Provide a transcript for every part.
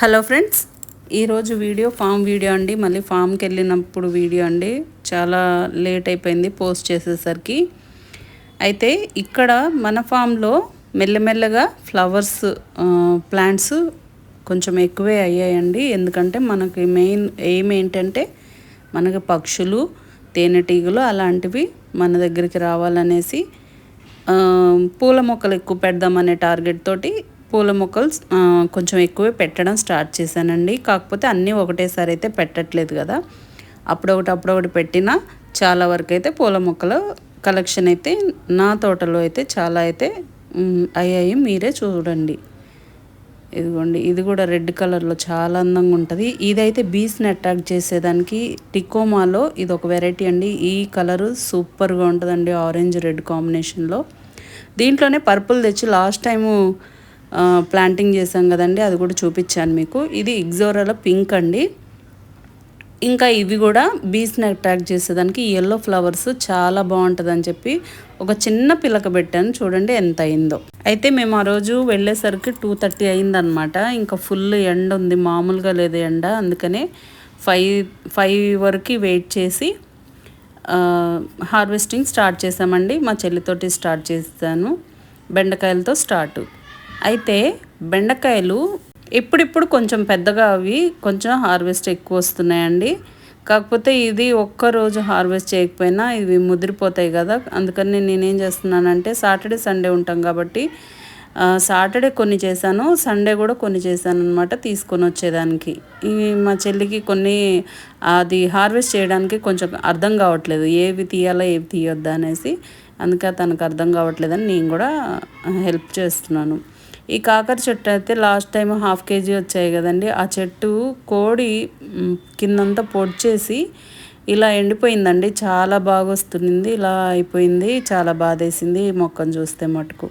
Hello friends, ఈరోజు video form video అండి. మళ్ళీ ఫామ్కి వెళ్ళినప్పుడు వీడియో అండి. చాలా లేట్ అయిపోయింది పోస్ట్ చేసేసరికి. అయితే ఇక్కడ మన ఫామ్లో మెల్లమెల్లగా ఫ్లవర్స్ ప్లాంట్స్ కొంచెం ఎక్కువే అయ్యాయండి. ఎందుకంటే మనకి మెయిన్ ఎయిమ్ ఏంటంటే మనకి పక్షులు, తేనెటీగలు అలాంటివి మన దగ్గరికి రావాలనేసి పూల మొక్కలు ఎక్కువ పెడదామనే టార్గెట్ తోటి పూల మొక్కలు కొంచెం ఎక్కువే పెట్టడం స్టార్ట్ చేశానండి. కాకపోతే అన్నీ ఒకటేసారి అయితే పెట్టట్లేదు కదా, అప్పుడొకటి పెట్టినా చాలా వరకు అయితే పూల మొక్కల కలెక్షన్ అయితే నా తోటలో అయితే చాలా అయితే అయ్యాయి. మీరే చూడండి. ఇదిగోండి, ఇది కూడా రెడ్ కలర్లో చాలా అందంగా ఉంటుంది. ఇదైతే బీస్ని అట్రాక్ట్ చేసేదానికి టికోమాలో ఇది ఒక వెరైటీ అండి. ఈ కలరు సూపర్గా ఉంటుందండి, ఆరెంజ్ రెడ్ కాంబినేషన్లో. దీంట్లోనే పర్పుల్ తెచ్చి లాస్ట్ టైము ప్లాంటింగ్ చేసాం కదండి, అది కూడా చూపించాను మీకు. ఇది ఇగ్జోరాలో పింక్ అండి. ఇంకా ఇవి కూడా బీస్ని అట్రాక్ట్ చేసేదానికి ఎల్లో ఫ్లవర్స్ చాలా బాగుంటుందని చెప్పి ఒక చిన్న పిలక పెట్టాను. చూడండి ఎంత అయిందో. అయితే మేము ఆ రోజు వెళ్ళేసరికి 2:30 అయిందనమాట. ఇంకా ఫుల్ ఎండ ఉంది, మామూలుగా లేదు ఎండ. అందుకనే 5 వరకు వెయిట్ చేసి హార్వెస్టింగ్ స్టార్ట్ చేసామండి. మా చెల్లితోటి స్టార్ట్ చేశాను. బెండకాయలతో స్టార్ట్. అయితే బెండకాయలు ఇప్పుడిప్పుడు కొంచెం పెద్దగా అవి కొంచెం హార్వెస్ట్ ఎక్కువ వస్తున్నాయండి. కాకపోతే ఇది ఒక్కరోజు హార్వెస్ట్ చేయకపోయినా ఇవి ముదిరిపోతాయి కదా. అందుకని నేనేం చేస్తున్నానంటే సాటర్డే సండే ఉంటాం కాబట్టి సాటర్డే కొన్ని చేశాను, సండే కూడా కొన్ని చేశాను అనమాట, తీసుకొని వచ్చేదానికి. మా చెల్లికి కొన్ని అది హార్వెస్ట్ చేయడానికి కొంచెం అర్థం కావట్లేదు, ఏవి తీయాలో ఏవి తీయొద్దా అనేసి. అందుకే తనకు అర్థం కావట్లేదని నేను కూడా హెల్ప్ చేస్తున్నాను. ఈ కాకర చెట్టు అయితే లాస్ట్ టైం 1/2 kg వచ్చాయి కదండి. ఆ చెట్టు కోడి కిందంతా పొడిచేసి ఇలా ఎండిపోయిందండి. చాలా బాగా వస్తుంది, ఇలా అయిపోయింది. చాలా బాధేసింది ఈ మొక్కను చూస్తే మటుకు.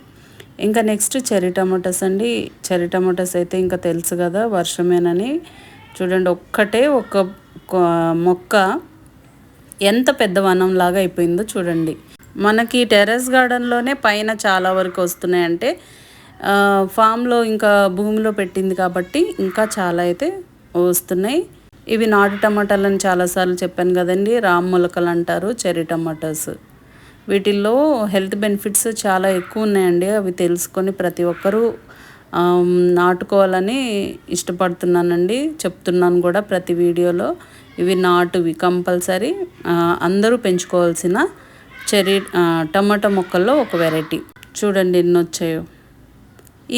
ఇంకా నెక్స్ట్ చెర్రీ టమాటోస్ అండి. చెర్రీ టమాటోస్ అయితే ఇంకా తెలుసు కదా, వర్షమేనని. చూడండి, ఒక మొక్క ఎంత పెద్ద వనంలాగా అయిపోయిందో చూడండి. మనకి టెర్రస్ గార్డెన్లోనే పైన చాలా వరకు వస్తున్నాయంటే ఫామ్లో ఇంకా భూమిలో పెట్టింది కాబట్టి ఇంకా చాలా అయితే వస్తున్నాయి. ఇవి నాటు టమాటాలని చాలాసార్లు చెప్పాను కదండి. రామ్ మొలకలు అంటారు చెర్రీ టమాటోస్. వీటిల్లో హెల్త్ బెనిఫిట్స్ చాలా ఎక్కువ ఉన్నాయండి. అవి తెలుసుకొని ప్రతి ఒక్కరూ నాటుకోవాలని ఇష్టపడుతున్నానండి, చెప్తున్నాను కూడా ప్రతి వీడియోలో. ఇవి నాటువి కంపల్సరీ అందరూ పెంచుకోవాల్సిన చెర్రీ టమాటా మొక్కల్లో ఒక వెరైటీ. చూడండి ఎన్ని వచ్చాయో.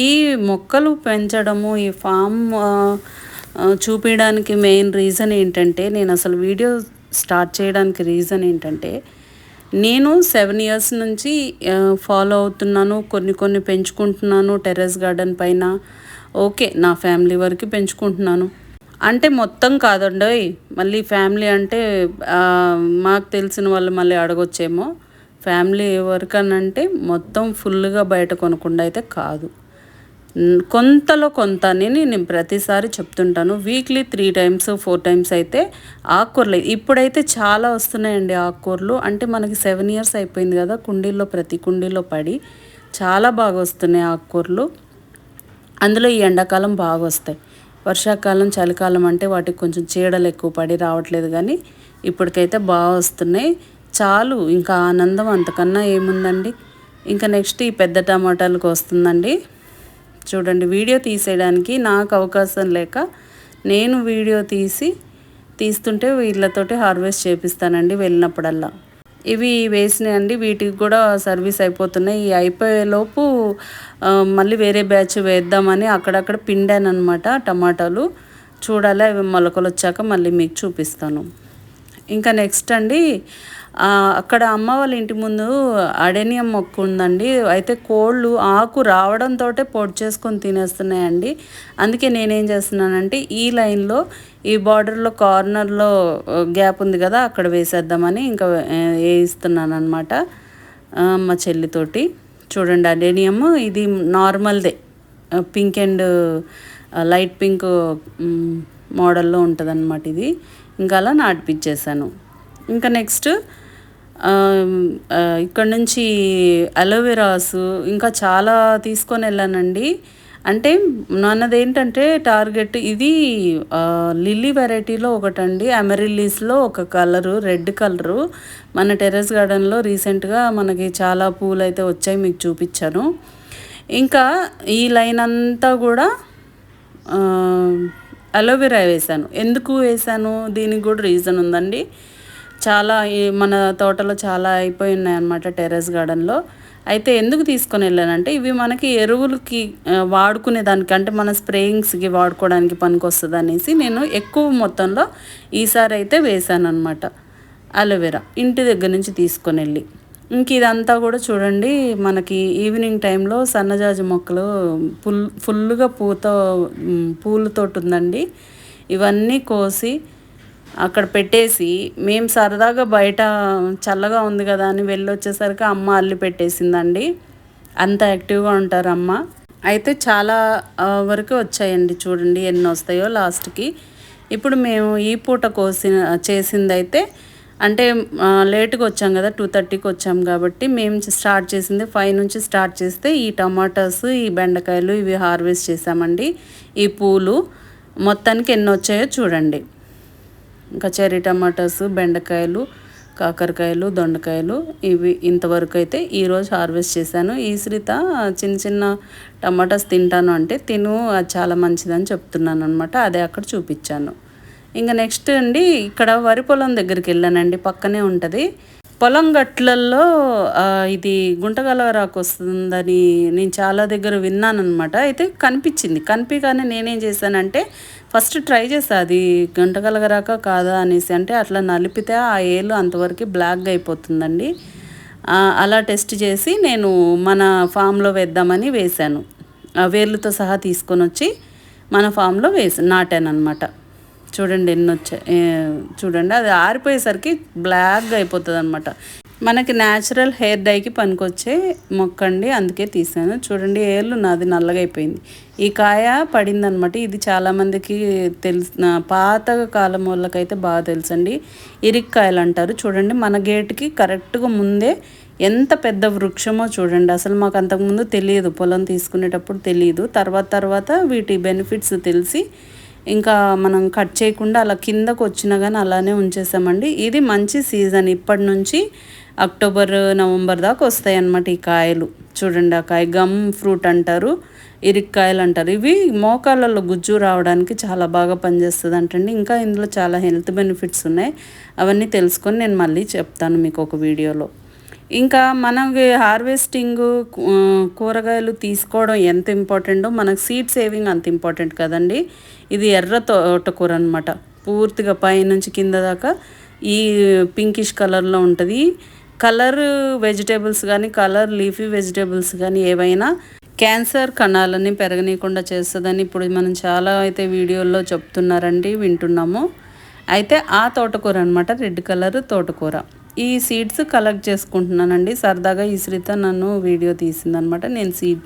ఈ మొక్కలు పెంచడము, ఈ ఫామ్ చూపించడానికి మెయిన్ రీజన్ ఏంటంటే, నేను అసలు వీడియో స్టార్ట్ చేయడానికి రీజన్ ఏంటంటే, నేను 7 years నుంచి ఫాలో అవుతున్నాను. కొన్ని పెంచుకుంటున్నాను టెర్రస్ గార్డెన్ పైన. ఓకే, నా ఫ్యామిలీ వరకు పెంచుకుంటున్నాను అంటే మొత్తం కాదండి. మళ్ళీ ఫ్యామిలీ అంటే మాకు తెలిసిన వాళ్ళు మళ్ళీ అడగొచ్చేమో. ఫ్యామిలీ ఎవరికనంటే మొత్తం ఫుల్గా బయట కొనకుండా అయితే కాదు, కొంతలో కొంత అని నేను ప్రతిసారి చెప్తుంటాను. వీక్లీ 3 times 4 times అయితే ఆకుకూరలు ఇప్పుడైతే చాలా వస్తున్నాయండి. ఆకుకూరలు అంటే మనకి 7 years అయిపోయింది కదా, కుండీల్లో ప్రతి కుండీలో పడి చాలా బాగా వస్తున్నాయి ఆకుకూరలు. అందులో ఈ ఎండాకాలం బాగా వస్తాయి. వర్షాకాలం చలికాలం అంటే వాటికి కొంచెం చీడలు ఎక్కువ పడి రావట్లేదు, కానీ ఇప్పటికైతే బాగా వస్తున్నాయి. చాలు, ఇంకా ఆనందం అంతకన్నా ఏముందండి. ఇంకా నెక్స్ట్ ఈ పెద్ద టమాటాలకు వస్తుందండి. చూడండి, వీడియో తీసేయడానికి నాకు అవకాశం లేక నేను వీడియో తీస్తుంటే వీళ్ళతోటి హార్వెస్ట్ చేపిస్తానండి వెళ్ళినప్పుడల్లా. ఇవి వేసినాయండి, వీటికి కూడా సర్వీస్ అయిపోతున్నాయి. ఈ అయిపోయేలోపు మళ్ళీ వేరే బ్యాచ్ వేద్దామని అక్కడక్కడ పిండాను అనమాట టమాటాలు. చూడాలి, అవి మొలకలు వచ్చాక మళ్ళీ మీకు చూపిస్తాను. ఇంకా నెక్స్ట్ అండి, అక్కడ అమ్మ వాళ్ళ ఇంటి ముందు అడేనియం మొక్క ఉందండి. అయితే కోళ్ళు ఆకు రావడంతో పొడి చేసుకొని తినేస్తున్నాయండి. అందుకే నేనేం చేస్తున్నానంటే ఈ లైన్లో ఈ బార్డర్లో కార్నర్లో గ్యాప్ ఉంది కదా, అక్కడ వేసేద్దామని ఇంకా వేయిస్తున్నాను అనమాట మా చెల్లితోటి. చూడండి, అడేనియం ఇది నార్మల్దే, పింక్ అండ్ లైట్ పింక్ మోడల్లో ఉంటుంది అనమాట ఇది. ఇంకా అలా నాటిపించేసాను. ఇంకా నెక్స్ట్ ఇక్కడ నుంచి అలోవెరాస్ ఇంకా చాలా తీసుకొని వెళ్ళానండి. అంటే మనదేంటంటే టార్గెట్ ఇది లిల్లీ వెరైటీలో ఒకటండి, అమెరిల్లీస్లో ఒక కలరు, రెడ్ కలరు. మన టెర్రస్ గార్డెన్లో రీసెంట్గా మనకి చాలా పూలు అయితే వచ్చాయి, మీకు చూపించాను. ఇంకా ఈ లైన్ అంతా కూడా అలోవెరా వేసాను. ఎందుకు వేసాను, దీనికి కూడా రీజన్ ఉందండి. చాలా మన తోటలో చాలా అయిపోయి ఉన్నాయన్నమాట టెర్రస్ గార్డెన్లో. అయితే ఎందుకు తీసుకొని వెళ్ళానంటే ఇవి మనకి ఎరువులకి వాడుకునే దానికి, అంటే మన స్ప్రేయింగ్స్కి వాడుకోవడానికి పనికొస్తుంది అనేసి నేను ఎక్కువ మొత్తంలో ఈసారి అయితే వేసాను అనమాట అలోవెరా, ఇంటి దగ్గర నుంచి తీసుకొని వెళ్ళి. ఇంక ఇదంతా కూడా చూడండి, మనకి ఈవినింగ్ టైంలో సన్నజాజి మొక్కలు ఫుల్గా పూలతోటి ఉందండి. ఇవన్నీ కోసి అక్కడ పెట్టేసి మేము సరదాగా బయట చల్లగా ఉంది కదా అని వెళ్ళొచ్చేసరికి అమ్మ అల్లి పెట్టేసిందండి. అంత యాక్టివ్గా ఉంటారు అమ్మ. అయితే చాలా వరకు వచ్చాయండి, చూడండి ఎన్ని వస్తాయో లాస్ట్కి. ఇప్పుడు మేము ఈ పూట చేసిందైతే, అంటే లేట్గా వచ్చాం కదా, 2:30కి వచ్చాం కాబట్టి మేము స్టార్ట్ చేసింది 5 నుంచి స్టార్ట్ చేస్తే ఈ టమాటాస్, ఈ బెండకాయలు ఇవి హార్వెస్ట్ చేసామండి. ఈ పూలు మొత్తానికి ఎన్ని వచ్చాయో చూడండి. ఇంకా చెర్రీ టమాటాస్, బెండకాయలు, కాకరకాయలు, దొండకాయలు ఇవి ఇంతవరకు అయితే ఈరోజు హార్వెస్ట్ చేశాను. ఈ శ్రీత చిన్న చిన్న టమాటాస్ తింటాను అంటే తిను, అది చాలా మంచిదని చెప్తున్నాను అనమాట. అదే అక్కడ చూపించాను. ఇంకా నెక్స్ట్ అండి, ఇక్కడ వరి పొలం దగ్గరికి వెళ్ళానండి, పక్కనే ఉంటుంది. పొలం గట్లల్లో ఇది గుంటగలవరాకు వస్తుందని నేను చాలా దగ్గర విన్నానమాట. అయితే కనిపించగానే నేనేం చేశానంటే ఫస్ట్ ట్రై చేసా, అది గుంటగలగరాక కాదా అనేసి. అంటే అట్లా నలిపితే ఆ ఏలు అంతవరకు బ్లాక్గా అయిపోతుందండి. అలా టెస్ట్ చేసి నేను మన ఫామ్లో వేద్దామని వేశాను. వేర్లతో సహా తీసుకొని వచ్చి మన ఫామ్లో నాటాను అనమాట. చూడండి ఎన్ని వచ్చాయి, చూడండి అది ఆరిపోయేసరికి బ్లాక్గా అయిపోతుంది అనమాట. మనకి న్యాచురల్ హెయిర్ డైకి పనికొచ్చే మొక్క అండి, అందుకే తీసాను. చూడండి ఏళ్ళు నాది నల్లగా అయిపోయింది. ఈ కాయ పడిందనమాట. ఇది చాలామందికి పాత కాలం వాళ్ళకైతే బాగా తెలుసండి, ఇరిక్కాయలు అంటారు. చూడండి మన గేట్కి కరెక్ట్గా ముందే ఎంత పెద్ద వృక్షమో చూడండి. అసలు మాకు అంతకుముందు తెలియదు, పొలం తీసుకునేటప్పుడు తెలియదు. తర్వాత వీటి బెనిఫిట్స్ తెలిసి ఇంకా మనం కట్ చేయకుండా అలా కిందకు వచ్చినా కానీ అలానే ఉంచేసామండి. ఇది మంచి సీజన్, ఇప్పటి నుంచి అక్టోబర్, నవంబర్ దాకా వస్తాయి అన్నమాట ఈ కాయలు. చూడండి ఆ కాయ గమ్ ఫ్రూట్ అంటారు, ఇరిక్కాయలు అంటారు. ఇవి మోకాళ్ళలో గుజ్జు రావడానికి చాలా బాగా పనిచేస్తుంది అంటండి. ఇంకా ఇందులో చాలా హెల్త్ బెనిఫిట్స్ ఉన్నాయి, అవన్నీ తెలుసుకొని నేను మళ్ళీ చెప్తాను మీకు ఒక వీడియోలో. ఇంకా మనకి హార్వెస్టింగ్ కూరగాయలు తీసుకోవడం ఎంత ఇంపార్టెంటో మనకు సీడ్ సేవింగ్ అంత ఇంపార్టెంట్ కదండి. ఇది ఎర్ర తోటకూర అనమాట, పూర్తిగా పైనుంచి కింద దాకా ఈ పింకిష్ కలర్లో ఉంటుంది. కలర్ వెజిటేబుల్స్ కానీ, కలర్ లీఫీ వెజిటేబుల్స్ కానీ ఏవైనా క్యాన్సర్ కణాలని పెరగనీయకుండా చేస్తుందని ఇప్పుడు మనం చాలా అయితే వీడియోల్లో చెప్తున్నారండి, వింటున్నాము. అయితే ఆ తోటకూర అనమాట, రెడ్ కలర్ తోటకూర. ఈ సీడ్స్ కలెక్ట్ చేసుకుంటున్నానండి సరదాగా. ఈ శ్రీత నన్ను వీడియో తీసిందనమాట నేను సీడ్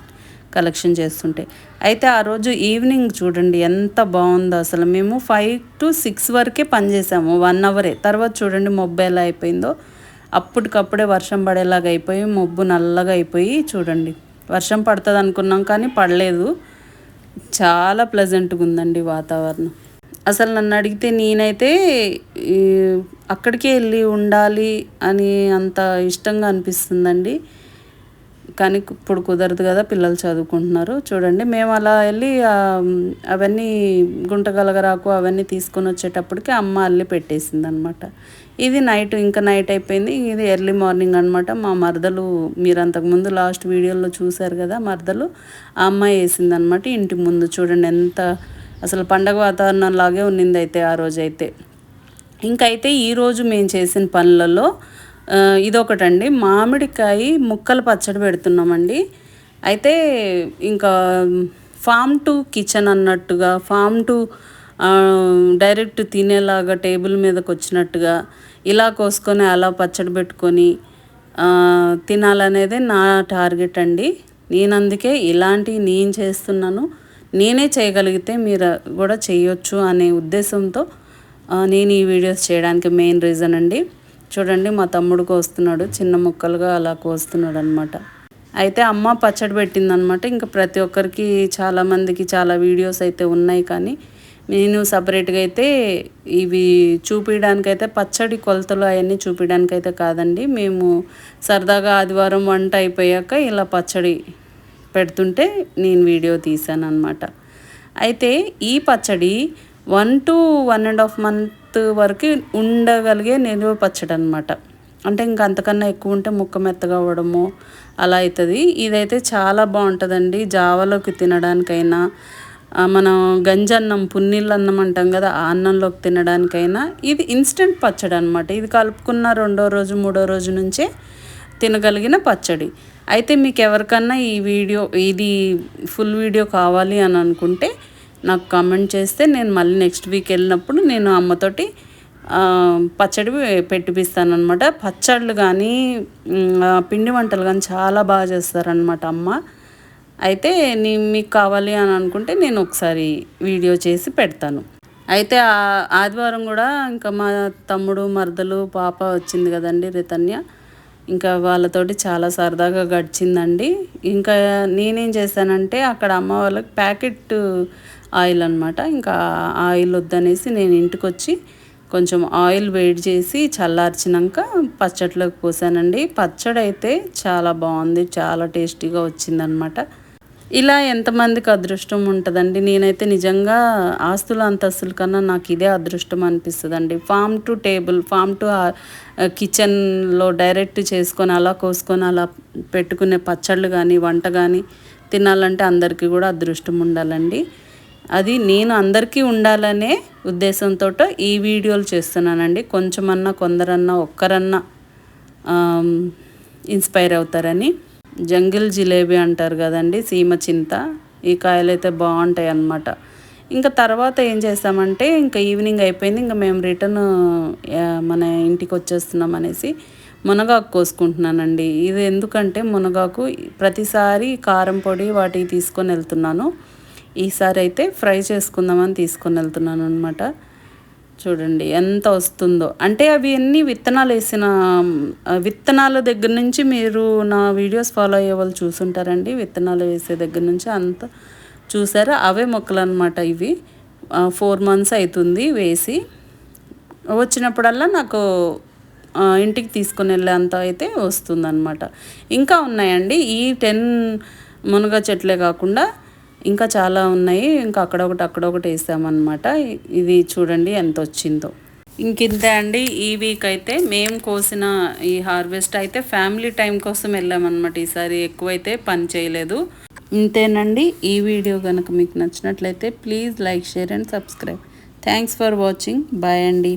కలెక్షన్ చేస్తుంటే. అయితే ఆ రోజు ఈవినింగ్ చూడండి ఎంత బాగుందో అసలు. మేము 5 to 6 వరకే పనిచేసాము, 1 అవరే. తర్వాత చూడండి మబ్బు ఎలా అయిపోయిందో, అప్పటికప్పుడే వర్షం పడేలాగా అయిపోయి, మబ్బు నల్లగా అయిపోయి చూడండి. వర్షం పడుతుంది అనుకున్నాం కానీ పడలేదు. చాలా ప్లెజెంట్గా ఉందండి వాతావరణం. అసలు నన్ను అడిగితే నేనైతే అక్కడికే వెళ్ళి ఉండాలి అని అంత ఇష్టంగా అనిపిస్తుందండి. కానీ ఇప్పుడు కుదరదు కదా, పిల్లలు చదువుకుంటున్నారు. చూడండి మేము అలా వెళ్ళి అవన్నీ గుంటగలగరాకు అవన్నీ తీసుకొని వచ్చేటప్పటికి అమ్మ అల్లి పెట్టేసింది అనమాట. ఇది ఇంకా నైట్ అయిపోయింది. ఇది ఎర్లీ మార్నింగ్ అనమాట. మా మరదలు, మీరు అంతకుముందు లాస్ట్ వీడియోలో చూశారు కదా, మరదలు ఆ అమ్మాయి వేసిందనమాట ఇంటి ముందు. చూడండి ఎంత అసలు పండగ వాతావరణం లాగే ఉన్నింది అయితే ఆ రోజైతే. ఇంకైతే ఈరోజు మేము చేసిన పనులలో ఇదొకటండి, మామిడికాయ ముక్కలు పచ్చడి పెడుతున్నామండి. అయితే ఇంకా ఫామ్ టు కిచెన్ అన్నట్టుగా, ఫామ్ టు డైరెక్ట్ తినేలాగా టేబుల్ మీదకి వచ్చినట్టుగా ఇలా కోసుకొని అలా పచ్చడి పెట్టుకొని తినాలనేదే నా టార్గెట్ అండి. నేను అందుకే ఇలాంటివి నేను చేస్తున్నాను. నేనే చేయగలిగితే మీరు కూడా చేయొచ్చు అనే ఉద్దేశంతో నేను ఈ వీడియోస్ చేయడానికి మెయిన్ రీజన్ అండి. చూడండి మా తమ్ముడు కోస్తున్నాడు, చిన్న ముక్కలుగా అలా కోస్తున్నాడు అనమాట. అయితే అమ్మ పచ్చడి పెట్టిందనమాట. ఇంకా ప్రతి ఒక్కరికి చాలామందికి చాలా వీడియోస్ అయితే ఉన్నాయి, కానీ నేను సపరేట్గా అయితే ఇవి చూపించడానికైతే పచ్చడి కొలతలు అవన్నీ చూపించడానికైతే కాదండి. మేము సరదాగా ఆదివారం వంట అయిపోయాక ఇలా పచ్చడి పెడుతుంటే నేను వీడియో తీశాను అనమాట. అయితే ఈ పచ్చడి 1 to 1.5 month వరకు ఉండగలిగే నిలువ పచ్చడి అనమాట. అంటే ఇంకా అంతకన్నా ఎక్కువ ఉంటే ముక్క మెత్తగా అవ్వడము అలా అవుతుంది. ఇదైతే చాలా బాగుంటుందండి. జావలోకి తినడానికైనా, మనం గంజన్నం పున్నీళ్ళు అన్నం అంటాం కదా, ఆ అన్నంలోకి తినడానికైనా ఇది ఇన్స్టెంట్ పచ్చడి అనమాట. ఇది కలుపుకున్న 2వ రోజు 3వ రోజు నుంచే తినగలిగిన పచ్చడి. అయితే మీకు ఎవరికన్నా ఇది ఫుల్ వీడియో కావాలి అని అనుకుంటే నాకు కామెంట్ చేస్తే నేను మళ్ళీ నెక్స్ట్ వీక్ వెళ్ళినప్పుడు నేను అమ్మతోటి పచ్చడి పెట్టిపిస్తానమాట. పచ్చళ్ళు కానీ పిండి వంటలు కానీ చాలా బాగా చేస్తారనమాట అమ్మ. అయితే మీకు కావాలి అని అనుకుంటే నేను ఒకసారి వీడియో చేసి పెడతాను. అయితే ఆదివారం కూడా ఇంకా మా తమ్ముడు మరదలు పాప వచ్చింది కదండి రితన్య, ఇంకా వాళ్ళతోటి చాలా సరదాగా గడిచిందండి. ఇంకా నేనేం చేశానంటే అక్కడ అమ్మ వాళ్ళకి ప్యాకెట్ ఆయిల్ అనమాట, ఇంకా ఆయిల్ వద్దనేసి నేను ఇంటికి వచ్చి కొంచెం ఆయిల్ వేడి చేసి చల్లార్చినాక పచ్చట్లోకి పోసానండి. పచ్చడి అయితే చాలా బాగుంది, చాలా టేస్టీగా వచ్చిందనమాట. ఇలా ఎంతమందికి అదృష్టం ఉంటుందండి. నేనైతే నిజంగా ఆస్తుల అంతస్తుల కన్నా నాకు ఇదే అదృష్టం అనిపిస్తుందండి. Farm to table, farm to కిచెన్లో డైరెక్ట్ చేసుకొని అలా కోసుకొని అలా పెట్టుకునే పచ్చళ్ళు కానీ వంట కానీ తినాలంటే అందరికీ కూడా అదృష్టం ఉండాలండి. అది నేను అందరికీ ఉండాలనే ఉద్దేశంతో ఈ వీడియోలు చేస్తున్నానండి. కొంచెమన్నా కొందరన్నా ఒక్కరన్నా ఇన్స్పైర్ అవుతారని. జంగిల్ జిలేబీ అంటారు కదండి, సీమ చింత, ఈ కాయలు అయితే బాగుంటాయి అన్నమాట. ఇంకా తర్వాత ఏం చేస్తామంటే ఇంకా ఈవినింగ్ అయిపోయింది, ఇంకా మేము రిటర్న్ మన ఇంటికి వచ్చేస్తున్నాం అనేసి మునగాకు కోసుకుంటున్నానండి. ఇది ఎందుకంటే మునగాకు ప్రతిసారి కారం పొడి వాటికి తీసుకొని వెళ్తున్నాను, ఈసారి అయితే ఫ్రై చేసుకుందామని తీసుకొని వెళ్తున్నాను అనమాట. చూడండి ఎంత వస్తుందో. అంటే అవి అన్నీ విత్తనాలు వేసిన విత్తనాల దగ్గర నుంచి మీరు నా వీడియోస్ ఫాలో అయ్యే వాళ్ళు చూసుంటారండి. విత్తనాలు వేసే దగ్గర నుంచి అంత చూసారా, అవే మొక్కలు అనమాట. ఇవి 4 months అవుతుంది వేసి. వచ్చినప్పుడల్లా నాకు ఇంటికి తీసుకొని వెళ్ళేంత అయితే వస్తుందన్నమాట. ఇంకా ఉన్నాయండి ఈ 10 మునగ చెట్లే కాకుండా ఇంకా చాలా ఉన్నాయి. ఇంకా అక్కడొకటి వేసామన్నమాట. ఇది చూడండి ఎంత వచ్చిందో. ఇంకింతే అండి. ఈ వీక్ అయితే మేము కోసిన ఈ హార్వెస్ట్ అయితే ఫ్యామిలీ టైం కోసం వెళ్ళామన్నమాట. ఈసారి ఎక్కువైతే పని చేయలేదు. ఇంతేనండి. ఈ వీడియో కనుక మీకు నచ్చినట్లయితే please like, share and subscribe. Thanks for watching. Bye అండి.